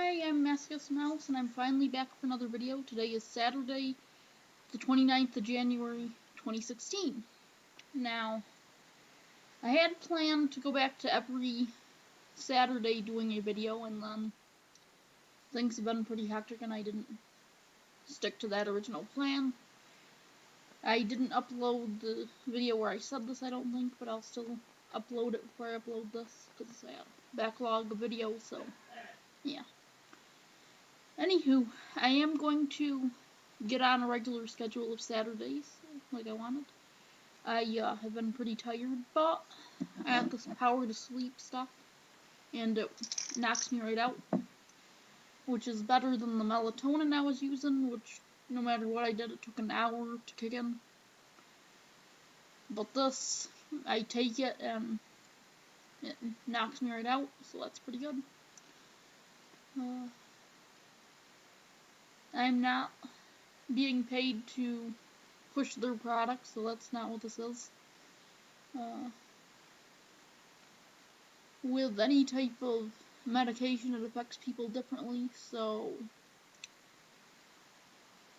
Hi, I'm Mascus Mouse, and I'm finally back for another video. Today is Saturday, the 29th of January, 2016. Now, I had planned to go back to every Saturday doing a video, and then things have been pretty hectic, and I didn't stick to that original plan. I didn't upload the video where I said this, I don't think, but I'll still upload it before I upload this, because I have a backlog of videos, so yeah. Anywho, I am going to get on a regular schedule of Saturdays, like I wanted. I have been pretty tired, but I have this power to sleep stuff, and it knocks me right out, which is better than the melatonin I was using, which no matter what I did, it took an hour to kick in. But this, I take it and it knocks me right out, so that's pretty good. I'm not being paid to push their products, so that's not what this is. With any type of medication, it affects people differently, so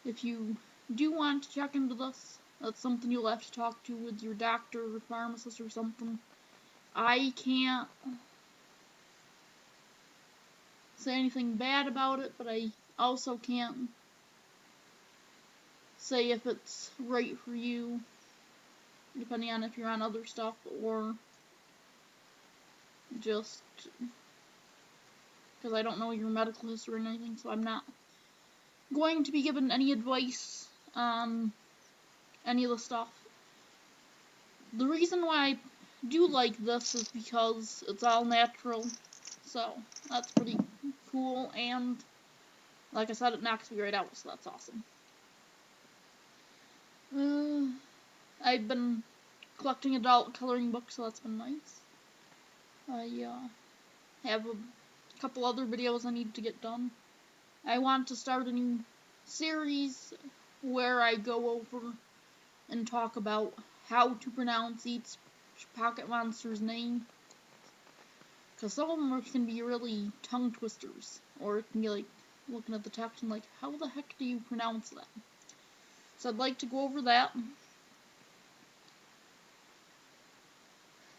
if you do want to check into this, that's something you'll have to talk to with your doctor or pharmacist or something. I can't say anything bad about it, but I also can't say if it's right for you, depending on if you're on other stuff or just because I don't know your medical history or anything, so I'm not going to be given any advice on any of the stuff. The reason why I do like this is because it's all natural, so that's pretty cool, and like I said, it knocks me right out, so that's awesome. I've been collecting adult coloring books, so that's been nice. I have a couple other videos I need to get done. I want to start a new series where I go over and talk about how to pronounce each pocket monster's name, because some of them can be really tongue twisters, or it can be like looking at the text and like, how the heck do you pronounce that? So I'd like to go over that.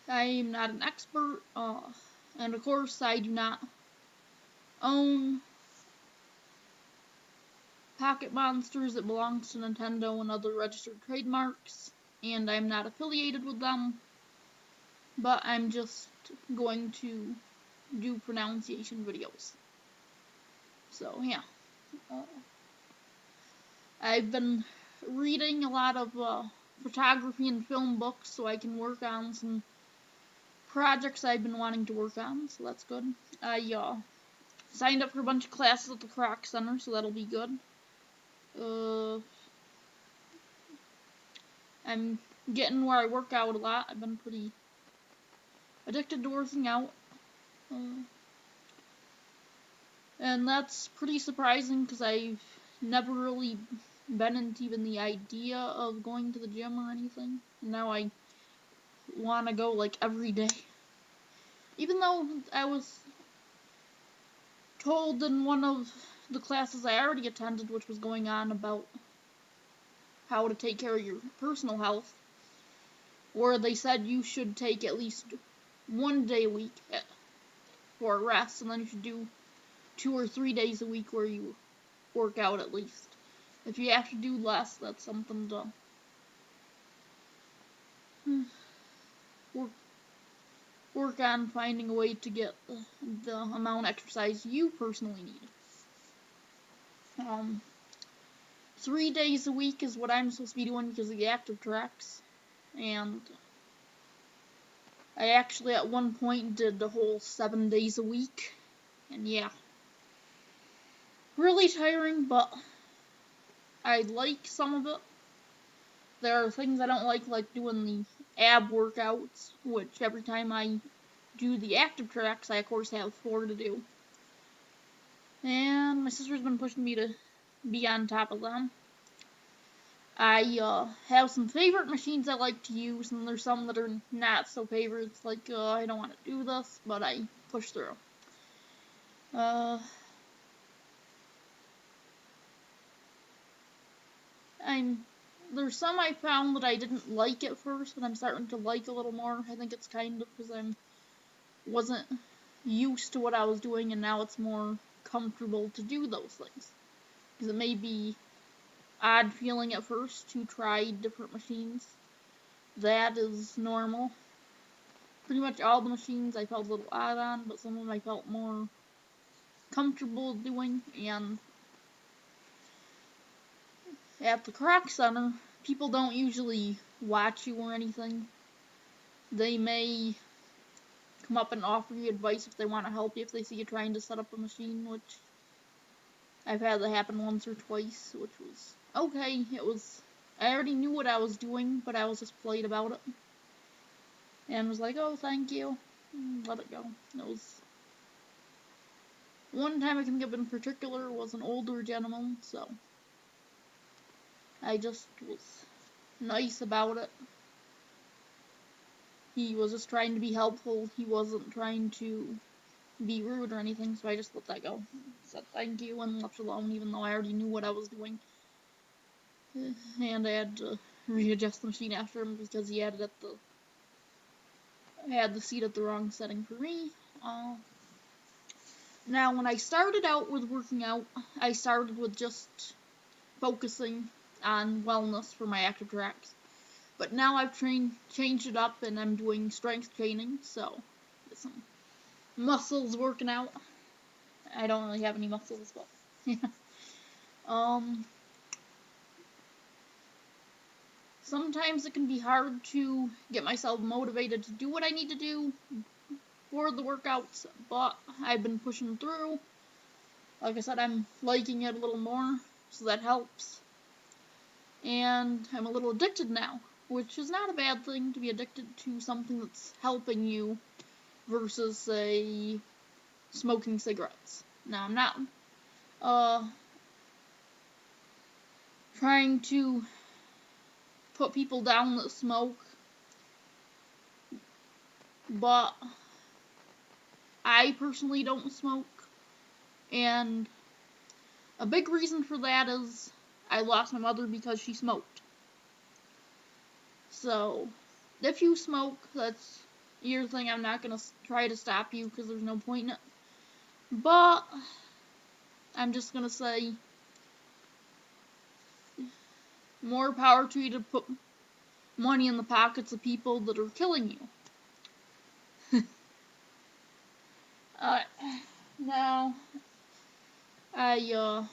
I'm not an expert, and of course I do not own Pocket Monsters. It belongs to Nintendo and other registered trademarks, and I'm not affiliated with them, but I'm just going to do pronunciation videos. So yeah, I've been reading a lot of photography and film books so I can work on some projects I've been wanting to work on, so that's good. I signed up for a bunch of classes at the Croc Center, so that'll be good. I'm getting where I work out a lot. I've been pretty addicted to working out. And that's pretty surprising because I've never really been into even the idea of going to the gym or anything. And now I want to go like every day. Even though I was told in one of the classes I already attended, which was going on about how to take care of your personal health, where they said you should take at least 1 day a week for a rest, and then you should do 2 or 3 days a week where you work out at least. If you have to do less, that's something to work on finding a way to get the amount of exercise you personally need. 3 days a week is what I'm supposed to be doing because of the active tracks, and I actually at one point did the whole 7 days a week, and yeah, really tiring, but I like some of it. There are things I don't like doing the ab workouts, which every time I do the active tracks, I of course have 4 to do. And my sister's been pushing me to be on top of them. I have some favorite machines I like to use, and there's some that are not so favorites, like I don't want to do this, but I push through. there's some I found that I didn't like at first, but I'm starting to like a little more. I think it's kind of because I wasn't used to what I was doing, and now it's more comfortable to do those things. Because it may be odd feeling at first to try different machines. That is normal. Pretty much all the machines I felt a little odd on, but some of them I felt more comfortable doing. And at the Croc Center, people don't usually watch you or anything. They may come up and offer you advice if they want to help you, if they see you trying to set up a machine, which I've had that happen once or twice, which was okay. I already knew what I was doing, but I was just polite about it. And was like, oh, thank you. Let it go. It was one time I can think of in particular was an older gentleman, so I just was nice about it. He was just trying to be helpful. He wasn't trying to be rude or anything, so I just let that go. Said thank you and left alone, even though I already knew what I was doing. And I had to readjust the machine after him because he had the seat at the wrong setting for me. Now, when I started out with working out, I started with just focusing on wellness for my active tracks. But now I've changed it up and I'm doing strength training, so some muscles working out. I don't really have any muscles, but yeah. Sometimes it can be hard to get myself motivated to do what I need to do for the workouts, but I've been pushing through. Like I said, I'm liking it a little more, so that helps. And I'm a little addicted now, which is not a bad thing to be addicted to something that's helping you versus, say, smoking cigarettes. Now, I'm not trying to put people down that smoke, but I personally don't smoke, and a big reason for that is I lost my mother because she smoked. So, if you smoke, that's your thing. I'm not going to try to stop you because there's no point in it. But, I'm just going to say, more power to you to put money in the pockets of people that are killing you. Now, I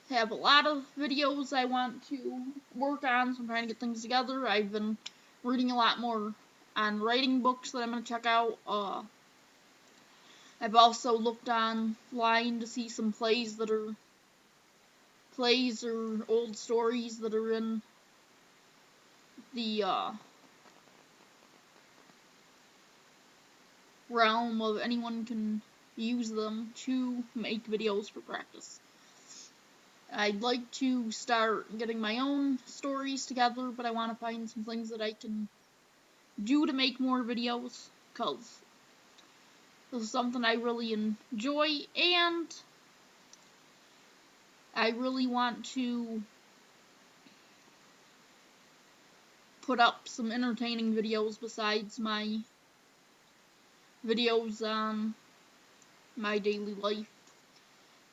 have a lot of videos I want to work on, so I'm trying to get things together. I've been reading a lot more on writing books that I'm going to check out. I've also looked online to see some plays or old stories that are in the realm of anyone can use them to make videos for practice. I'd like to start getting my own stories together, but I want to find some things that I can do to make more videos, because this is something I really enjoy, and I really want to put up some entertaining videos besides my videos on my daily life.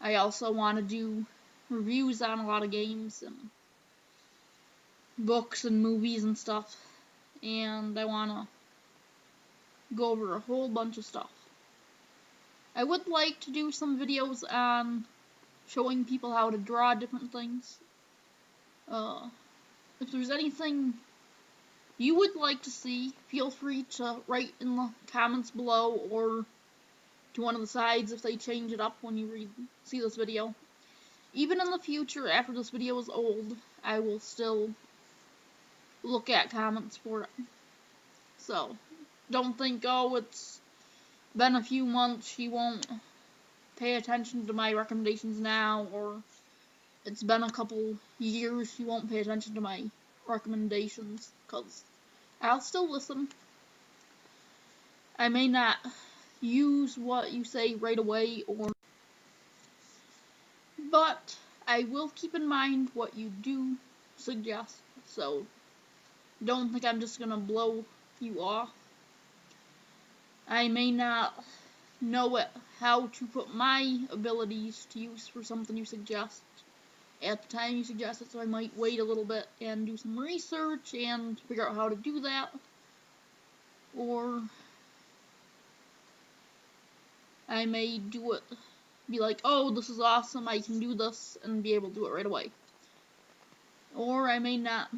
I also want to do reviews on a lot of games and books and movies and stuff, and I want to go over a whole bunch of stuff. I would like to do some videos on showing people how to draw different things. If there's anything you would like to see, feel free to write in the comments below or to one of the sides if they change it up when you see this video. Even in the future, after this video is old, I will still look at comments for it. So, don't think, oh, it's been a few months, she won't pay attention to my recommendations now, or it's been a couple years, she won't pay attention to my recommendations, because I'll still listen. I may not use what you say right away, but I will keep in mind what you do suggest, so don't think I'm just gonna blow you off. I may not know how to put my abilities to use for something you suggest at the time you suggest it, so I might wait a little bit and do some research and figure out how to do that. Or I may do it, be like, oh, this is awesome, I can do this, and be able to do it right away. Or I may not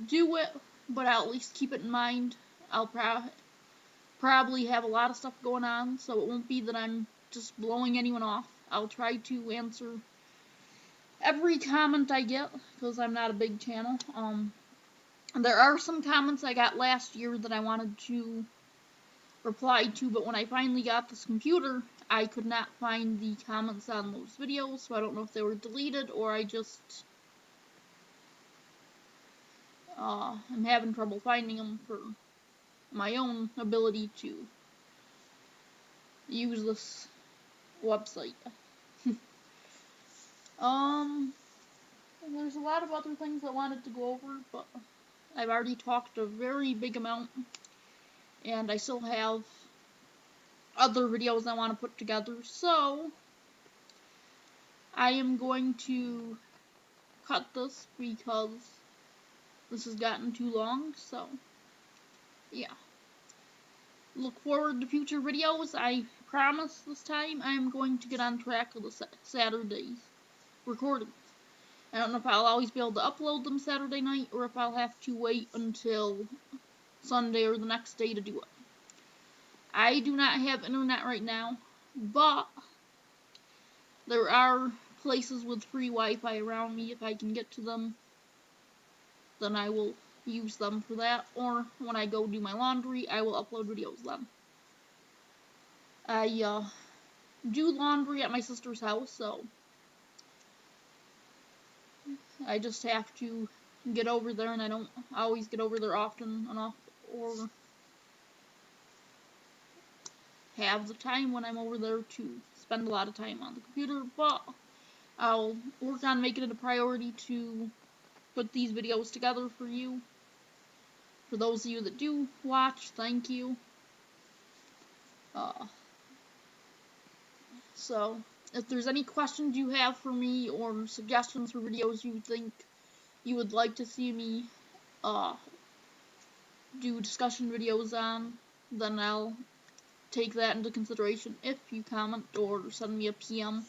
do it, but I'll at least keep it in mind. I'll probably have a lot of stuff going on, so it won't be that I'm just blowing anyone off. I'll try to answer every comment I get, because I'm not a big channel. There are some comments I got last year that I wanted to reply to, but when I finally got this computer, I could not find the comments on those videos, so I don't know if they were deleted or I just I'm having trouble finding them for my own ability to use this website. There's a lot of other things I wanted to go over, but I've already talked a very big amount, and I still have other videos I want to put together, so I am going to cut this because this has gotten too long, so yeah. Look forward to future videos. I promise this time I'm going to get on track with the Saturday's recordings. I don't know if I'll always be able to upload them Saturday night or if I'll have to wait until Sunday or the next day to do it. I do not have internet right now, but there are places with free Wi-Fi around me. If I can get to them, then I will use them for that, or when I go do my laundry, I will upload videos then. I do laundry at my sister's house, so I just have to get over there, and I don't always get over there often enough, or have the time when I'm over there to spend a lot of time on the computer, but I'll work on making it a priority to put these videos together for you. For those of you that do watch, thank you. So, if there's any questions you have for me or suggestions for videos you think you would like to see me do discussion videos on, then I'll take that into consideration if you comment or send me a PM.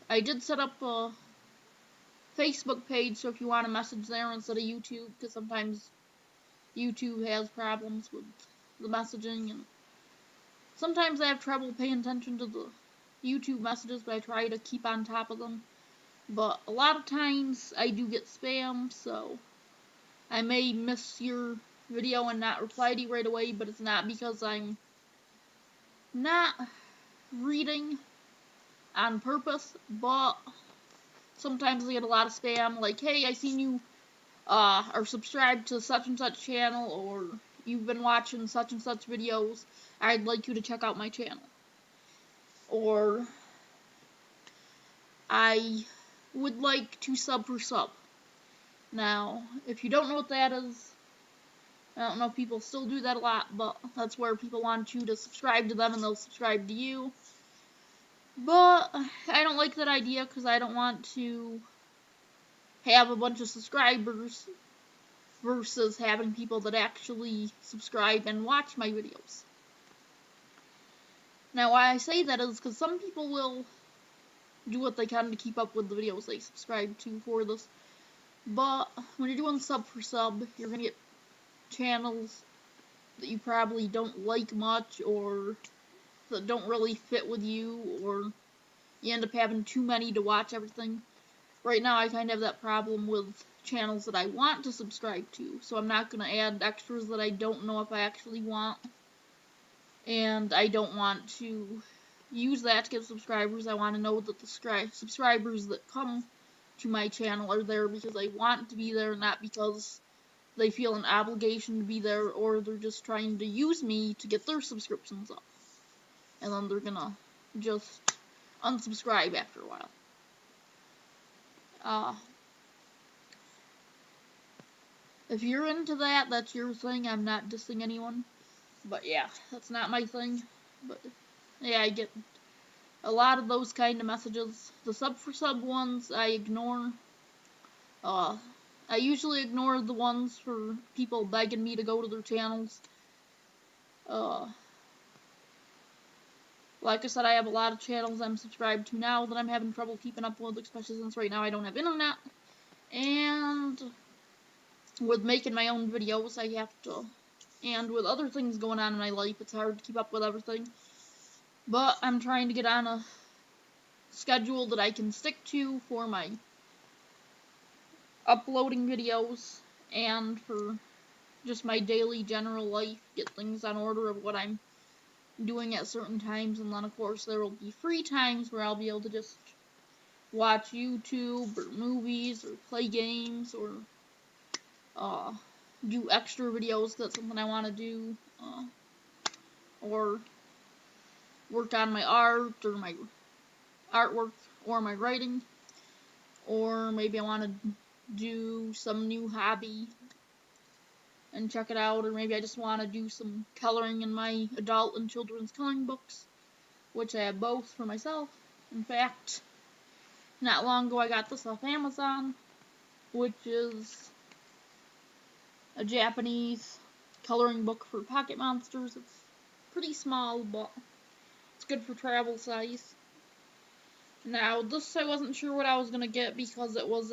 I did set up a Facebook page, so if you want to message there instead of YouTube, because sometimes YouTube has problems with the messaging, and sometimes I have trouble paying attention to the YouTube messages, but I try to keep on top of them. But a lot of times I do get spam, so I may miss your video and not reply to you right away, but it's not because I'm not reading on purpose, but sometimes I get a lot of spam, like, hey, I seen you are subscribed to such and such channel, or you've been watching such and such videos, I'd like you to check out my channel. Or, I would like to sub for sub. Now, if you don't know what that is, I don't know if people still do that a lot, but that's where people want you to subscribe to them and they'll subscribe to you. But I don't like that idea because I don't want to have a bunch of subscribers versus having people that actually subscribe and watch my videos. Now, why I say that is because some people will do what they can to keep up with the videos they subscribe to for this. But when you're doing sub for sub, you're going to get channels that you probably don't like much, or that don't really fit with you, or you end up having too many to watch everything. Right now I kind of have that problem with channels that I want to subscribe to, so I'm not going to add extras that I don't know if I actually want, and I don't want to use that to get subscribers. I want to know that the subscribers that come to my channel are there because they want to be there, not because they feel an obligation to be there, or they're just trying to use me to get their subscriptions up. And then they're gonna just unsubscribe after a while. If you're into that, that's your thing. I'm not dissing anyone. But yeah, that's not my thing. But yeah, I get a lot of those kind of messages. The sub for sub ones, I ignore. I usually ignore the ones for people begging me to go to their channels. Like I said, I have a lot of channels I'm subscribed to now that I'm having trouble keeping up with, especially since right now I don't have internet. And with making my own videos, I have to, and with other things going on in my life, it's hard to keep up with everything. But I'm trying to get on a schedule that I can stick to for my uploading videos and for just my daily general life, get things on order of what I'm doing at certain times, and then of course there will be free times where I'll be able to just watch YouTube or movies or play games or do extra videos. That's something I want to do, or work on my art or my artwork or my writing, or maybe I want to do some new hobby and check it out, or maybe I just want to do some coloring in my adult and children's coloring books, which I have both for myself. In fact, not long ago I got this off Amazon, which is a Japanese coloring book for pocket monsters. It's pretty small, but it's good for travel size. Now, this I wasn't sure what I was going to get because it was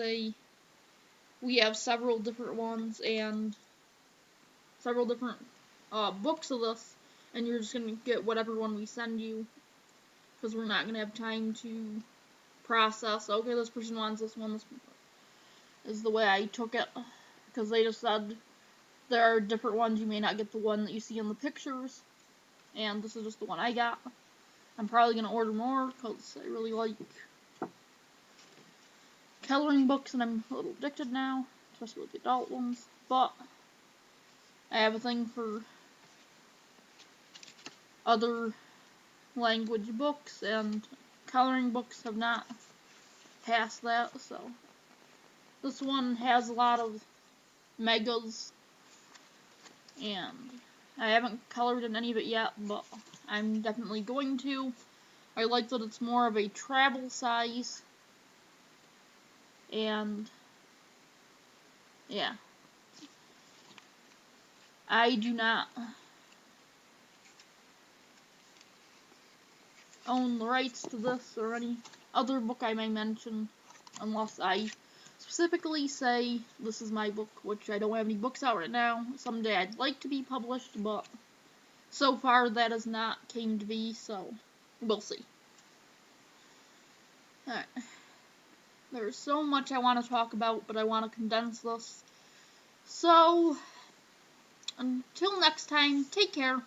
we have several different ones and several different books of this, and you're just going to get whatever one we send you, because we're not going to have time to process, okay, this person wants this one, is the way I took it, because they just said there are different ones, you may not get the one that you see in the pictures, and this is just the one I got. I'm probably going to order more, because I really like coloring books, and I'm a little addicted now, especially with the adult ones, but I have a thing for other language books, and coloring books have not passed that, so this one has a lot of megas, and I haven't colored in any of it yet, but I'm definitely going to. I like that it's more of a travel size, and yeah. I do not own the rights to this or any other book I may mention, unless I specifically say this is my book, which I don't have any books out right now. Someday I'd like to be published, but so far that has not came to be, so we'll see. Alright. There's so much I want to talk about, but I want to condense this. So, until next time, take care.